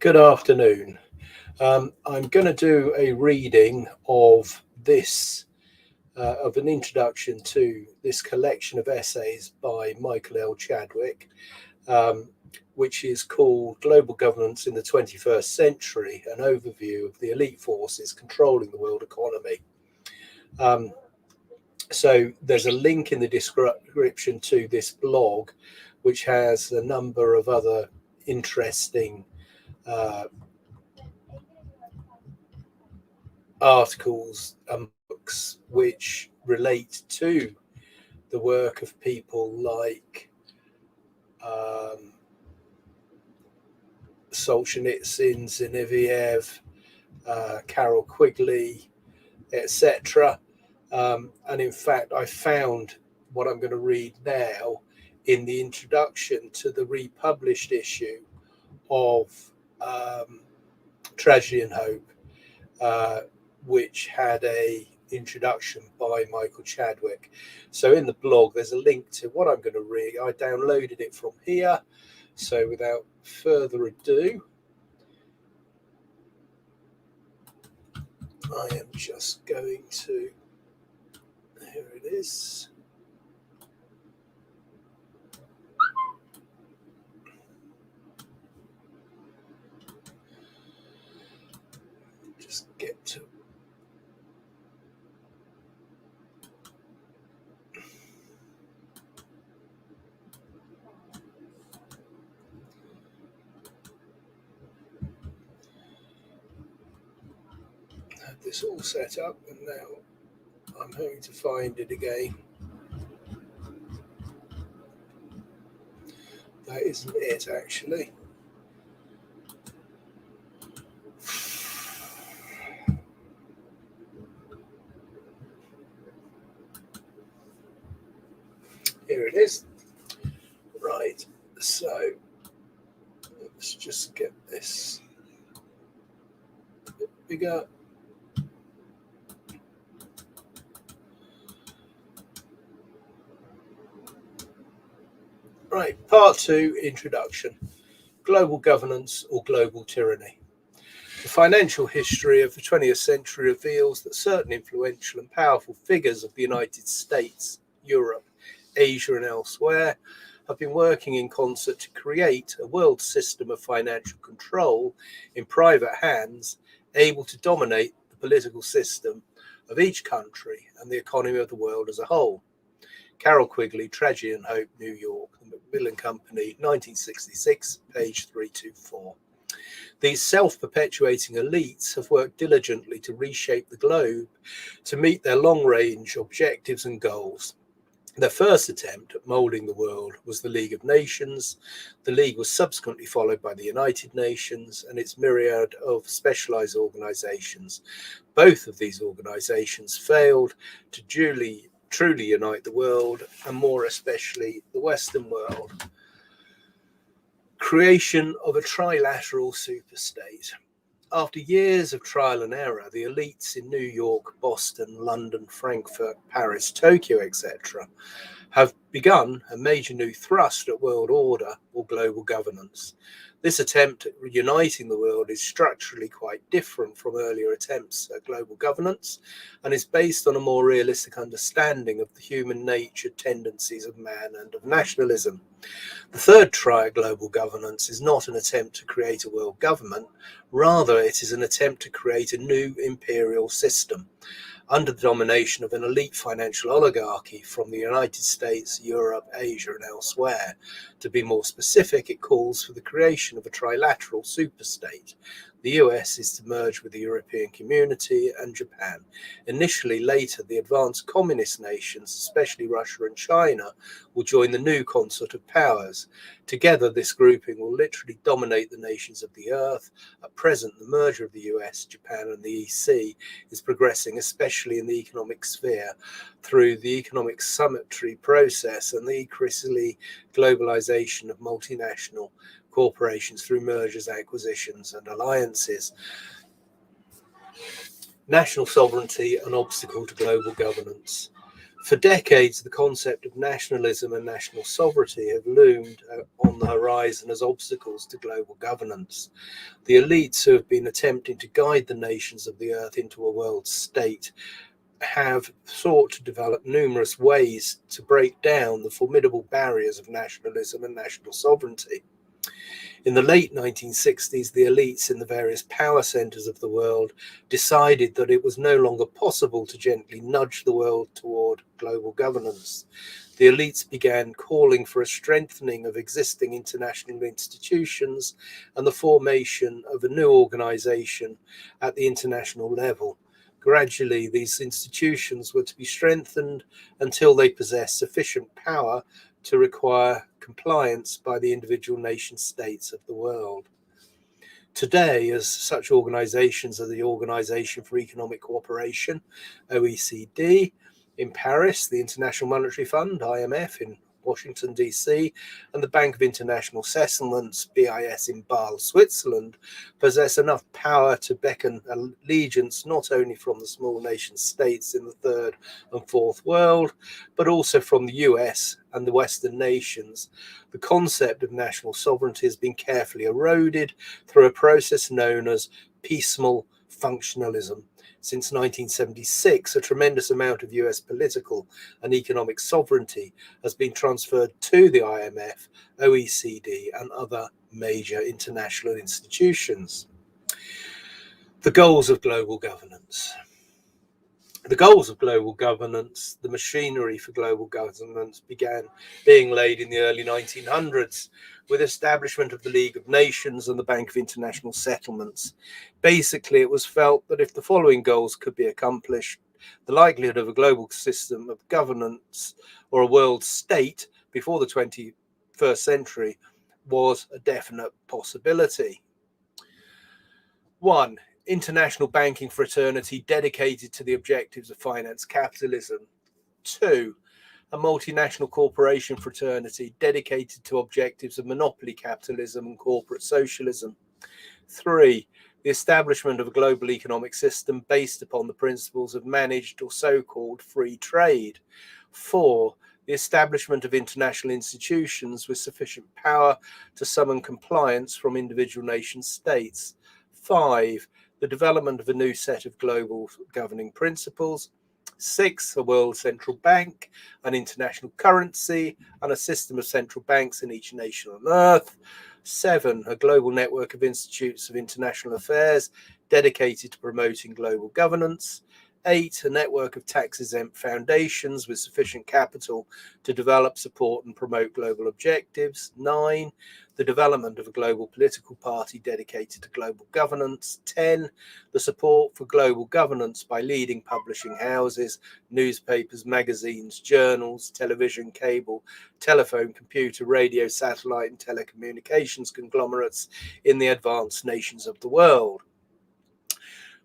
Good afternoon. I'm going to do a reading of of an introduction to this collection of essays by Michael L. Chadwick, which is called Global Governance in the 21st Century, an overview of the elite forces controlling the world economy. So there's a link in the description to this blog, which has a number of other interesting articles and books which relate to the work of people like Solzhenitsyn, Zinoviev, Carol Quigley, etc. And in fact, I found what I'm going to read now in the introduction to the republished issue of Tragedy and Hope, which had a introduction by Michael Chadwick. So in the blog, there's a link to what I'm going to read. I downloaded it from here. So without further ado, I am just going to, here it is. Just get to have this all set up, and now I'm having to find it again. That isn't it, actually. Here it is. Right, so let's just get this a bit bigger. Right, part 2, introduction. Global governance or global tyranny. The financial history of the 20th century reveals that certain influential and powerful figures of the United States, Europe, Asia and elsewhere have been working in concert to create a world system of financial control in private hands, able to dominate the political system of each country and the economy of the world as a whole. Carol Quigley, Tragedy and Hope, New York, the Macmillan Company, 1966, page 324. These self-perpetuating elites have worked diligently to reshape the globe to meet their long-range objectives and goals. Their first attempt at moulding the world was the League of Nations. The League was subsequently followed by the United Nations and its myriad of specialized organizations. Both of these organizations failed to truly unite the world, and more especially the Western world. Creation of a trilateral superstate. After years of trial and error, the elites in New York, Boston, London, Frankfurt, Paris, Tokyo, etc., have begun a major new thrust at world order or global governance. This attempt at uniting the world is structurally quite different from earlier attempts at global governance and is based on a more realistic understanding of the human nature tendencies of man and of nationalism. The third try at global governance is not an attempt to create a world government, rather it is an attempt to create a new imperial system under the domination of an elite financial oligarchy from the United States, Europe, Asia, and elsewhere. To be more specific, it calls for the creation of a trilateral superstate. The US is to merge with the European Community and Japan. Initially, later, the advanced communist nations, especially Russia and China, will join the new consort of powers. Together, this grouping will literally dominate the nations of the earth. At present, the merger of the US, Japan, and the EC is progressing, especially in the economic sphere, through the economic symmetry process and the increasingly globalization of multinational corporations through mergers, acquisitions, and alliances. National sovereignty, an obstacle to global governance. For decades, the concept of nationalism and national sovereignty have loomed on the horizon as obstacles to global governance. The elites who have been attempting to guide the nations of the earth into a world state have sought to develop numerous ways to break down the formidable barriers of nationalism and national sovereignty. In the late 1960s, the elites in the various power centers of the world decided that it was no longer possible to gently nudge the world toward global governance. The elites began calling for a strengthening of existing international institutions and the formation of a new organization at the international level. Gradually, these institutions were to be strengthened until they possessed sufficient power to require compliance by the individual nation states of the world. Today, as such organizations are the Organization for Economic Cooperation, OECD, in Paris, the International Monetary Fund, IMF, in Washington, D.C., and the Bank of International Settlements, BIS, in Basel, Switzerland, possess enough power to beckon allegiance not only from the small nation states in the third and fourth world, but also from the US and the Western nations. The concept of national sovereignty has been carefully eroded through a process known as piecemeal functionalism. Since 1976, a tremendous amount of US political and economic sovereignty has been transferred to the IMF, OECD, and other major international institutions. The goals of global governance. The goals of global governance, the machinery for global governance, began being laid in the early 1900s with establishment of the League of Nations and the Bank of International Settlements. Basically, it was felt that if the following goals could be accomplished, the likelihood of a global system of governance or a world state before the 21st century was a definite possibility. 1. International banking fraternity dedicated to the objectives of finance capitalism. 2. A multinational corporation fraternity dedicated to objectives of monopoly capitalism and corporate socialism. 3. The establishment of a global economic system based upon the principles of managed or so-called free trade. 4. The establishment of international institutions with sufficient power to summon compliance from individual nation states. 5. The development of a new set of global governing principles. 6. A world central bank, an international currency, and a system of central banks in each nation on earth. 7. A global network of institutes of international affairs dedicated to promoting global governance. 8. A network of tax-exempt foundations with sufficient capital to develop, support, and promote global objectives. 9. The development of a global political party dedicated to global governance. 10. The support for global governance by leading publishing houses, newspapers, magazines, journals, television, cable, telephone, computer, radio, satellite, and telecommunications conglomerates in the advanced nations of the world.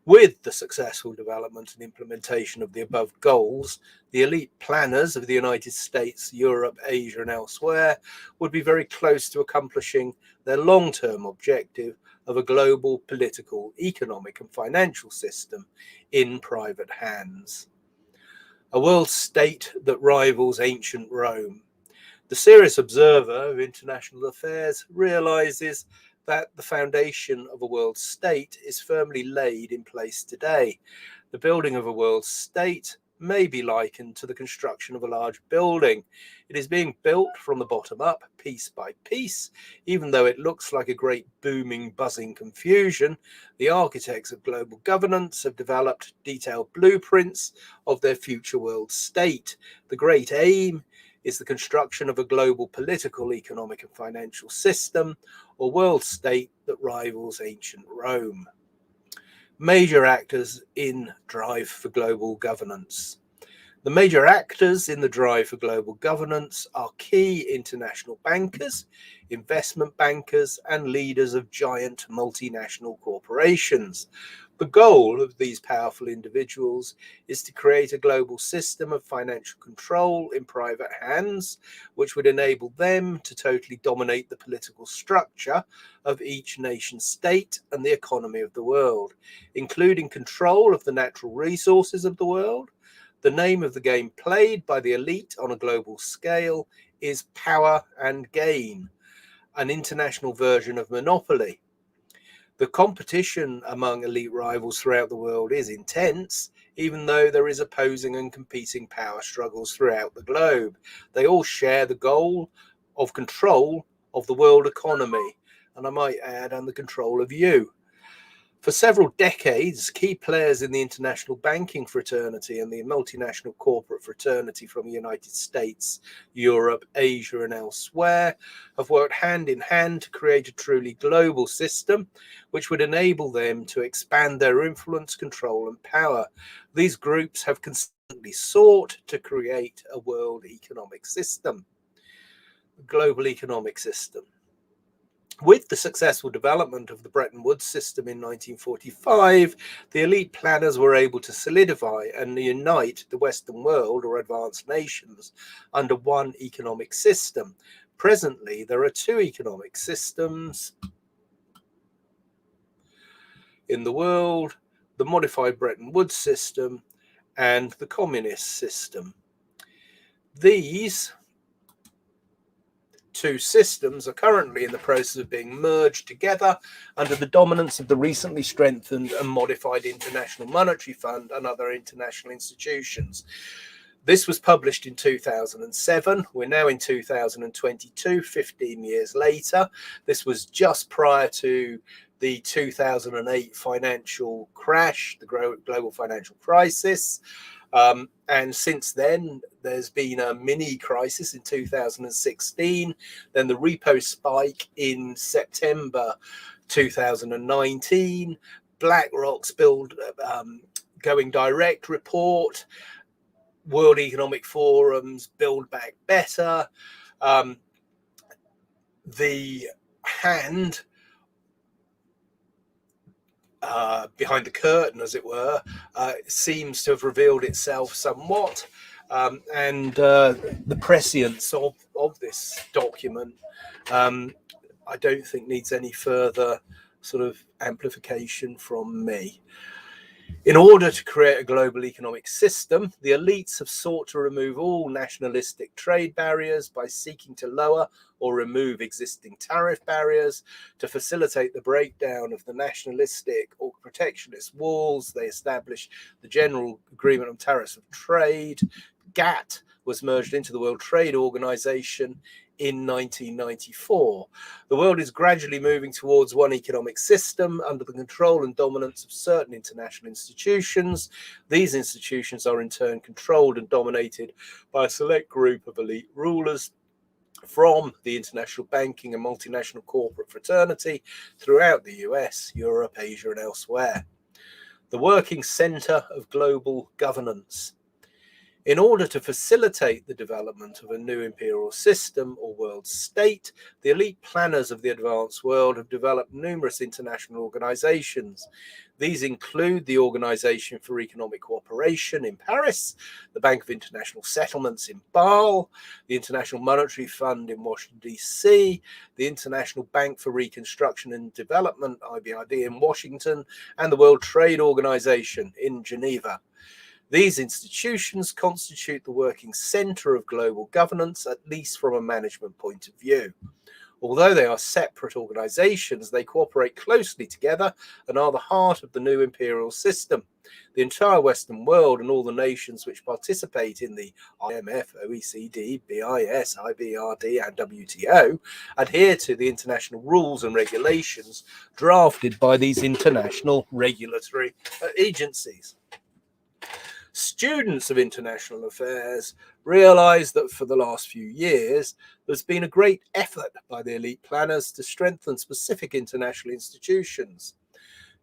With the successful development and implementation of the above goals, the elite planners of the United States, Europe, Asia, and elsewhere would be very close to accomplishing their long-term objective of a global political, economic, and financial system in private hands. A world state that rivals ancient Rome. The serious observer of international affairs realizes that the foundation of a world state is firmly laid in place today. The building of a world state may be likened to the construction of a large building. It is being built from the bottom up, piece by piece. Even though it looks like a great booming, buzzing confusion, the architects of global governance have developed detailed blueprints of their future world state. The great aim is the construction of a global political, economic, and financial system or world state that rivals ancient Rome. Major actors in drive for global governance. The major actors in the drive for global governance are key international bankers, investment bankers, and leaders of giant multinational corporations. The goal of these powerful individuals is to create a global system of financial control in private hands, which would enable them to totally dominate the political structure of each nation state and the economy of the world, including control of the natural resources of the world, The name of the game played by the elite on a global scale is Power and Gain, an international version of Monopoly. The competition among elite rivals throughout the world is intense, even though there is opposing and competing power struggles throughout the globe. They all share the goal of control of the world economy, and I might add, and the control of you. For several decades, key players in the international banking fraternity and the multinational corporate fraternity from the United States, Europe, Asia, and elsewhere have worked hand in hand to create a truly global system which would enable them to expand their influence, control, and power. These groups have consistently sought to create a world economic system, a global economic system. With the successful development of the Bretton Woods system in 1945, the elite planners were able to solidify and unite the Western world, or advanced nations, under one economic system. Presently, there are two economic systems in the world: the modified Bretton Woods system and the communist system. These two systems are currently in the process of being merged together under the dominance of the recently strengthened and modified International Monetary Fund and other international institutions. This was published in 2007. We're now in 2022, 15 years later. This was just prior to the 2008 financial crash, the global financial crisis. And since then, there's been a mini crisis in 2016, then the repo spike in September 2019, BlackRock's going direct report, World Economic Forum's Build Back Better, the hand behind the curtain, as it were, seems to have revealed itself somewhat, and the prescience of this document, I don't think needs any further sort of amplification from me. In order to create a global economic system, the elites have sought to remove all nationalistic trade barriers by seeking to lower or remove existing tariff barriers. To facilitate the breakdown of the nationalistic or protectionist walls, they established the General Agreement on Tariffs of Trade. GATT was merged into the World Trade Organization in 1994. The world is gradually moving towards one economic system under the control and dominance of certain international institutions. These institutions are in turn controlled and dominated by a select group of elite rulers from the international banking and multinational corporate fraternity throughout the US, Europe, Asia, and elsewhere. The working center of global governance. In order to facilitate the development of a new imperial system or world state, the elite planners of the advanced world have developed numerous international organizations. These include the Organization for Economic Cooperation in Paris, the Bank of International Settlements in Basel, the International Monetary Fund in Washington, D.C., the International Bank for Reconstruction and Development, IBRD, in Washington, and the World Trade Organization in Geneva. These institutions constitute the working center of global governance, at least from a management point of view. Although they are separate organizations, they cooperate closely together and are the heart of the new imperial system. The entire Western world and all the nations which participate in the IMF, OECD, BIS, IBRD, and WTO adhere to the international rules and regulations drafted by these international regulatory agencies. Students of international affairs realize that for the last few years, there's been a great effort by the elite planners to strengthen specific international institutions.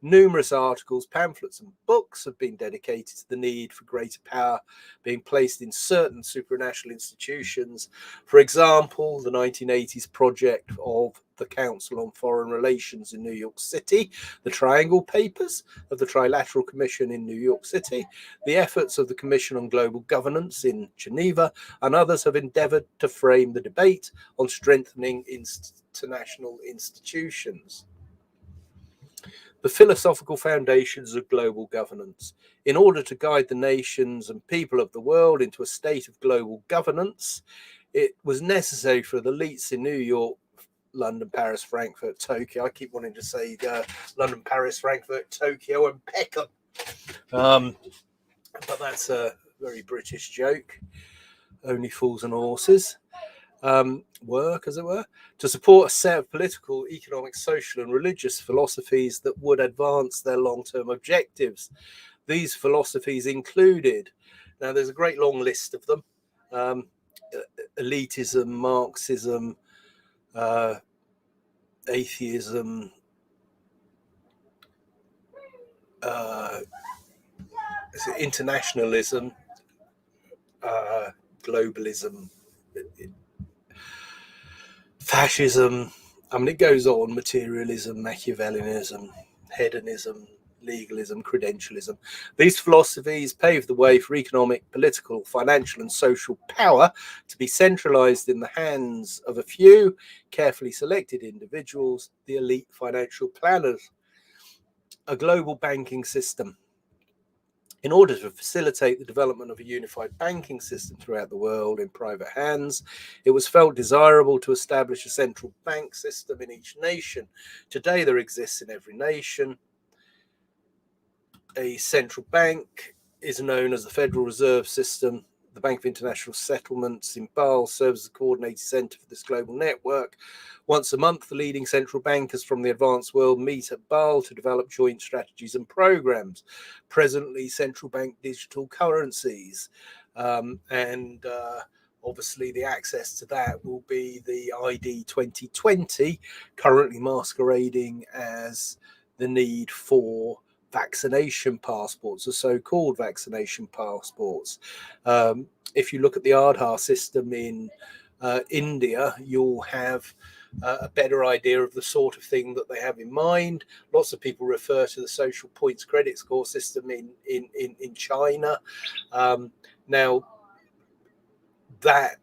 Numerous articles, pamphlets, and books have been dedicated to the need for greater power being placed in certain supranational institutions. For example, the 1980s project of the Council on Foreign Relations in New York City, the Triangle Papers of the Trilateral Commission in New York City, the efforts of the Commission on Global Governance in Geneva, and others have endeavored to frame the debate on strengthening international institutions. the philosophical foundations of global governance. In order to guide the nations and people of the world into a state of global governance, it was necessary for the elites in New York, London, Paris, Frankfurt, Tokyo. I keep wanting to say London, Paris, Frankfurt, Tokyo, and Peckham. But that's a very British joke. Only fools and horses work, as it were, to support a set of political, economic, social, and religious philosophies that would advance their long-term objectives. These philosophies included, now there's a great long list of them, elitism, Marxism, atheism, internationalism, globalism, fascism. I mean, it goes on: materialism, Machiavellianism, hedonism, legalism, credentialism. These philosophies paved the way for economic, political, financial, and social power to be centralized in the hands of a few carefully selected individuals, the elite financial planners. A global banking system. In order to facilitate the development of a unified banking system throughout the world in private hands, it was felt desirable to establish a central bank system in each nation. Today, there exists in every nation. A central bank is known as the Federal Reserve System. The Bank of International Settlements in Basel serves as a coordinating centre for this global network. Once a month, the leading central bankers from the advanced world meet at Basel to develop joint strategies and programs. Presently, central bank digital currencies and obviously the access to that will be the ID 2020, currently masquerading as the need for vaccination passports, the so-called vaccination passports. If you look at the Aadhaar system in India, you'll have a better idea of the sort of thing that they have in mind. Lots of people refer to the social points credit score system in China. Now, that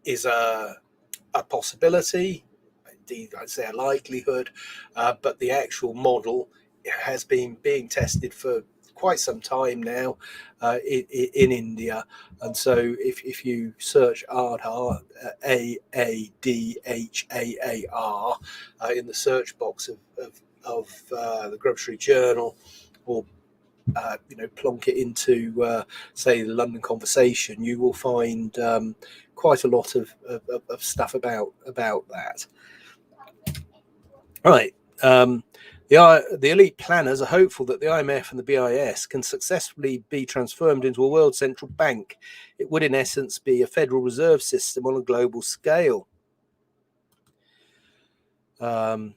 is a possibility, indeed I'd say a likelihood, but the actual model has been being tested for quite some time now in India. And so if you search Aadhaar, AADHAAR, in the search box of the Grub Street Journal, or plonk it into say the London Conversation, you will find quite a lot of stuff about that. Right. The elite planners are hopeful that the IMF and the BIS can successfully be transformed into a world central bank. It would, in essence, be a Federal Reserve System on a global scale. The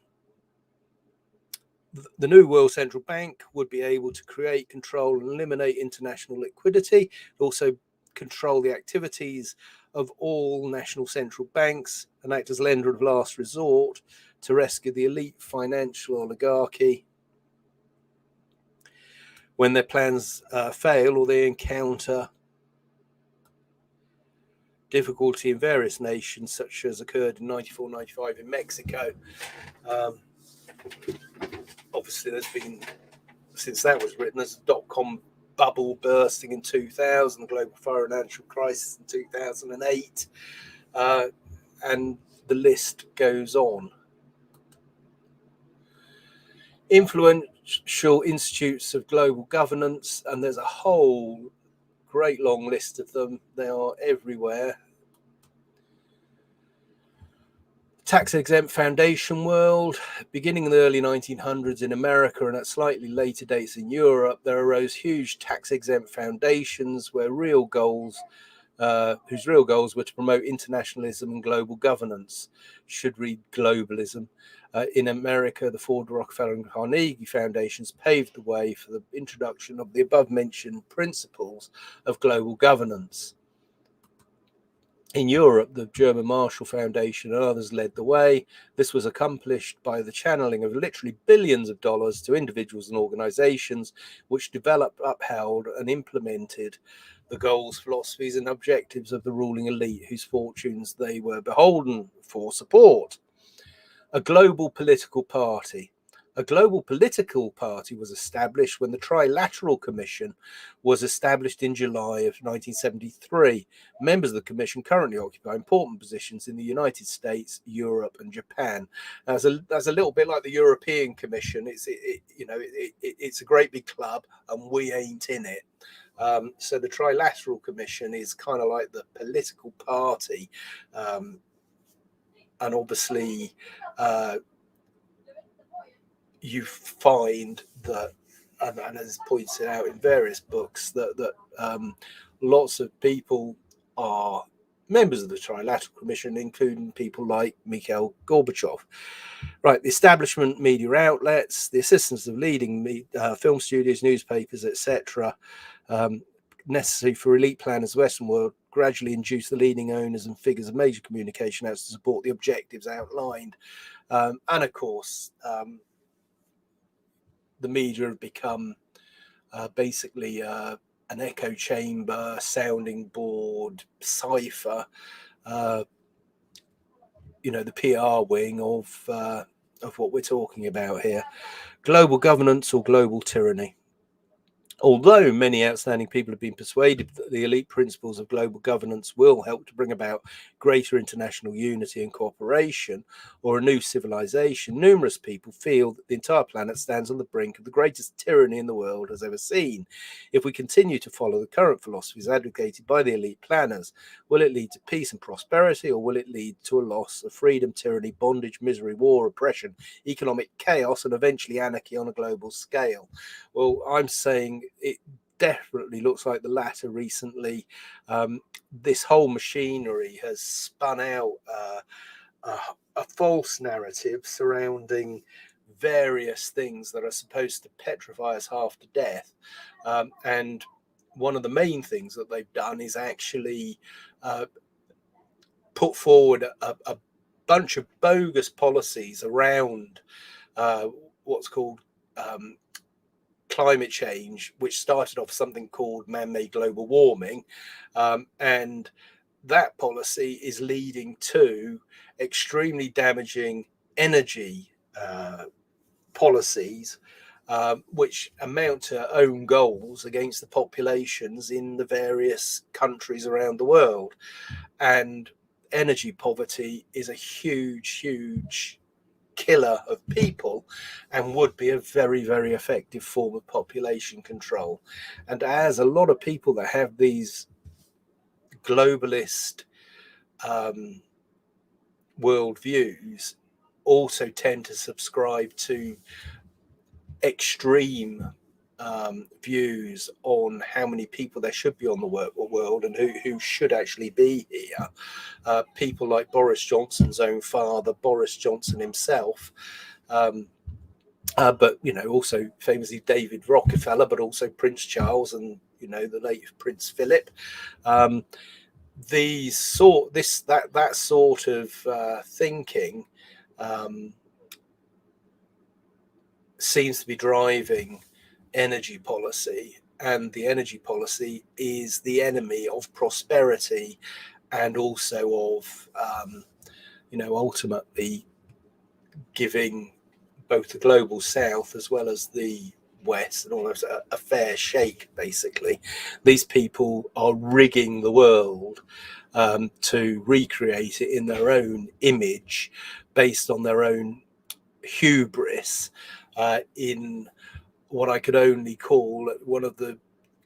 new World Central Bank would be able to create, control, and eliminate international liquidity, also control the activities of all national central banks, and act as lender of last resort to rescue the elite financial oligarchy when their plans fail or they encounter difficulty in various nations, such as occurred in 94-95 in Mexico. Obviously, there's been, since that was written, there's a dot-com bubble bursting in 2000, the global financial crisis in 2008, and the list goes on. Influential institutes of global governance, and there's a whole great long list of them. They are everywhere. Tax-exempt foundation world. Beginning in the early 1900s in America and at slightly later dates in Europe, there arose huge tax-exempt foundations whose real goals were to promote internationalism and global governance. Should read globalism. In America, the Ford, Rockefeller, and Carnegie foundations paved the way for the introduction of the above-mentioned principles of global governance. In Europe, the German Marshall Foundation and others led the way. This was accomplished by the channeling of literally billions of dollars to individuals and organizations which developed, upheld, and implemented the goals, philosophies, and objectives of the ruling elite whose fortunes they were beholden for support. A global political party. A global political party was established when the Trilateral Commission was established in July of 1973. Members of the Commission currently occupy important positions in the United States, Europe, and Japan. That's a little bit like the European Commission. It's a great big club, and we ain't in it. So the Trilateral Commission is kind of like the political party, and obviously. You find that, and as pointed out in various books, that lots of people are members of the Trilateral Commission, including people like Mikhail Gorbachev. Right, the establishment, media outlets, the assistance of leading film studios, newspapers, etc., necessary for elite planners of the Western world, gradually induce the leading owners and figures of major communication outlets to support the objectives outlined. And of course, the media have become basically an echo chamber, sounding board, cipher, the PR wing of what we're talking about here. Global governance or global tyranny. Although many outstanding people have been persuaded that the elite principles of global governance will help to bring about greater international unity and cooperation or a new civilization, numerous people feel that the entire planet stands on the brink of the greatest tyranny in the world has ever seen. If we continue to follow the current philosophies advocated by the elite planners, will it lead to peace and prosperity, or will it lead to a loss of freedom, tyranny, bondage, misery, war, oppression, economic chaos, and eventually anarchy on a global scale? Well, I'm saying it definitely looks like the latter recently. This whole machinery has spun out a false narrative surrounding various things that are supposed to petrify us half to death. And one of the main things that they've done is actually put forward a bunch of bogus policies around what's called climate change, which started off something called man-made global warming, and that policy is leading to extremely damaging energy policies, which amount to own goals against the populations in the various countries around the world. And energy poverty is a huge killer of people and would be a very, very effective form of population control. And as a lot of people that have these globalist worldviews also tend to subscribe to extreme views on how many people there should be on the world and who should actually be here. People like Boris Johnson's own father, Boris Johnson himself, but also famously David Rockefeller, but also Prince Charles and the late Prince Philip. That sort of thinking seems to be driving energy policy, and the energy policy is the enemy of prosperity and also of ultimately giving both the global south as well as the west and almost a fair shake. Basically, these people are rigging the world to recreate it in their own image based on their own hubris, in what I could only call one of the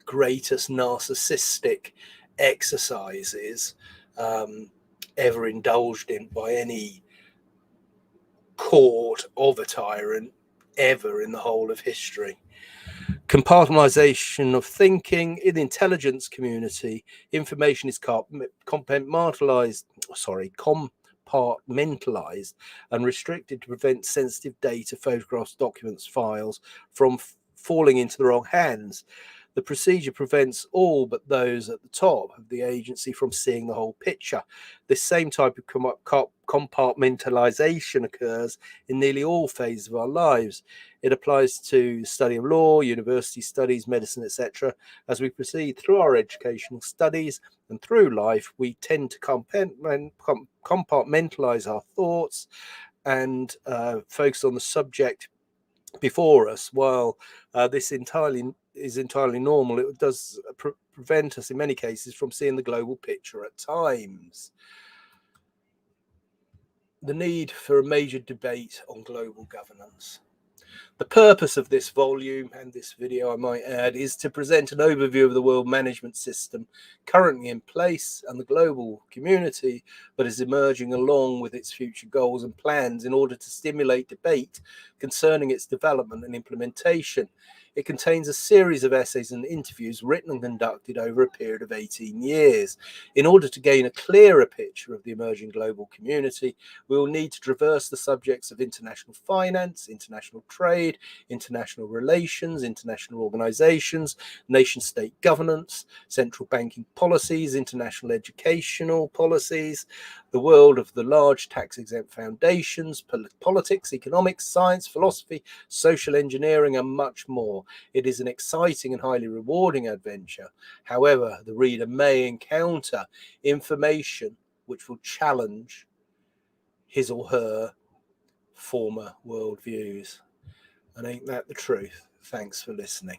greatest narcissistic exercises ever indulged in by any court of a tyrant ever in the whole of history. Compartmentalization of thinking. In the intelligence community, information is compartmentalized and restricted to prevent sensitive data, photographs, documents, files from falling into the wrong hands. The procedure prevents all but those at the top of the agency from seeing the whole picture. This same type of compartmentalization occurs in nearly all phases of our lives. It applies to study of law, university studies, medicine, etc. As we proceed through our educational studies and through life, we tend to compartmentalize our thoughts and focus on the subject before us. While this is entirely normal, it does prevent us in many cases from seeing the global picture at times. The need for a major debate on global governance. The purpose of this volume and this video, I might add, is to present an overview of the world management system currently in place and the global community that is emerging along with its future goals and plans in order to stimulate debate concerning its development and implementation. It contains a series of essays and interviews written and conducted over a period of 18 years. In order to gain a clearer picture of the emerging global community, we will need to traverse the subjects of international finance, international trade, international relations, international organizations, nation-state governance, central banking policies, international educational policies, the world of the large tax-exempt foundations, politics, economics, science, philosophy, social engineering, and much more. It is an exciting and highly rewarding adventure. However, the reader may encounter information which will challenge his or her former worldviews. And ain't that the truth? Thanks for listening.